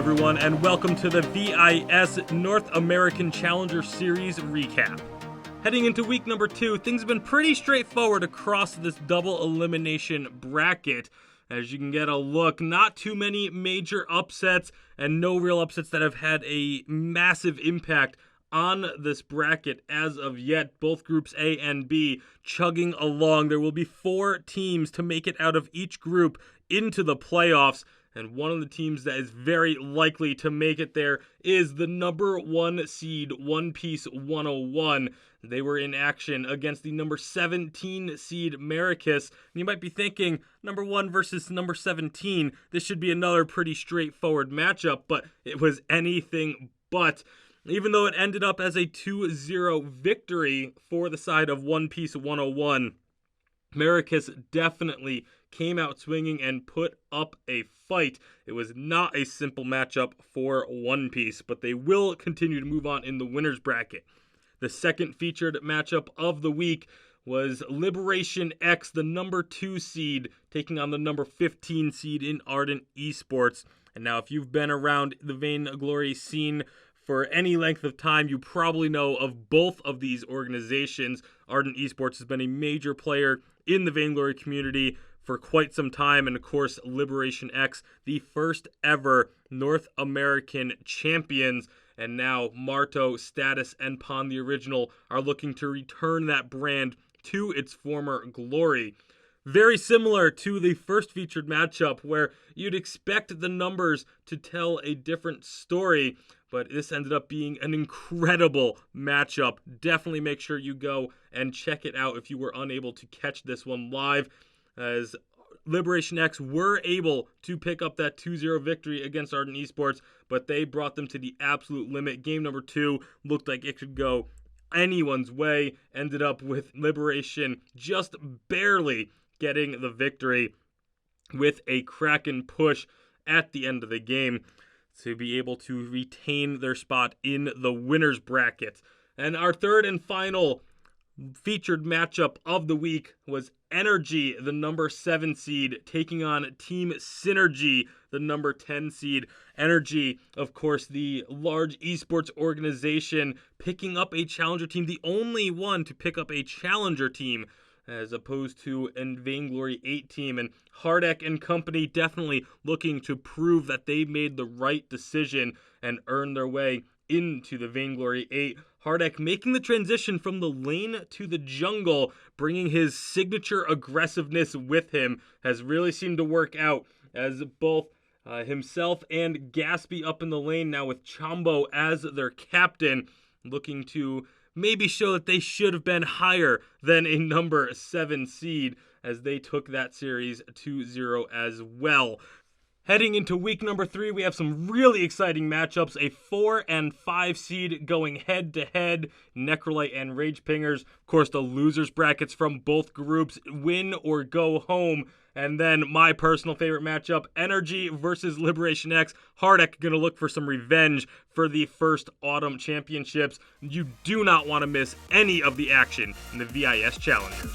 everyone, and welcome to the VIS North American Challenger Series recap. Heading into week number 2, things have been pretty straightforward across this double elimination bracket. As you can get a look, not too many major upsets and no real upsets that have had a massive impact on this bracket as of yet. Both groups A and B chugging along. There will be 4 teams to make it out of each group into the playoffs. And one of the teams that is very likely to make it there is the number 1 seed, One Piece 101. They were in action against the number 17 seed Maracus. And you might be thinking, number 1 versus number 17, this should be another pretty straightforward matchup, but it was anything but. Even though it ended up as a 2-0 victory for the side of One Piece 101, Maracus definitely came out swinging and put up a fight. It was not a simple matchup for One Piece, but they will continue to move on in the winner's bracket. The second featured matchup of the week was Liberation X, the number 2 seed, taking on the number 15 seed in Ardent Esports. And now, if you've been around the Vainglory scene for any length of time, you probably know of both of these organizations. Ardent Esports has been a major player in the Vainglory community for quite some time, and of course, Liberation X, the first ever North American champions. And now Marto, Status, and Pon the Original are looking to return that brand to its former glory. Very similar to the first featured matchup, where you'd expect the numbers to tell a different story, but this ended up being an incredible matchup. Definitely make sure you go and check it out if you were unable to catch this one live, as Liberation X were able to pick up that 2-0 victory against Ardent Esports, but they brought them to the absolute limit. Game number 2 looked like it could go anyone's way. Ended up with Liberation just barely getting the victory with a Kraken push at the end of the game to be able to retain their spot in the winner's bracket. And our third and final featured matchup of the week was Energy, the number 7 seed, taking on Team Synergy, the number 10 seed. Energy, of course, the large esports organization, picking up a challenger team, the only one to pick up a challenger team, as opposed to a Vainglory 8 team. And Hardek and company definitely looking to prove that they made the right decision and earned their way into the Vainglory 8. Hardek making the transition from the lane to the jungle, bringing his signature aggressiveness with him, has really seemed to work out, as both himself and Gaspy up in the lane now with Chombo as their captain, looking to maybe show that they should have been higher than a number 7 seed, as they took that series 2-0 as well. Heading into week number 3, we have some really exciting matchups. A 4 and 5 seed going head-to-head, Necrolite and Rage Pingers. Of course, the losers brackets from both groups, win or go home. And then my personal favorite matchup, Energy versus Liberation X. Hardek going to look for some revenge for the first Autumn Championships. You do not want to miss any of the action in the VIS Challengers.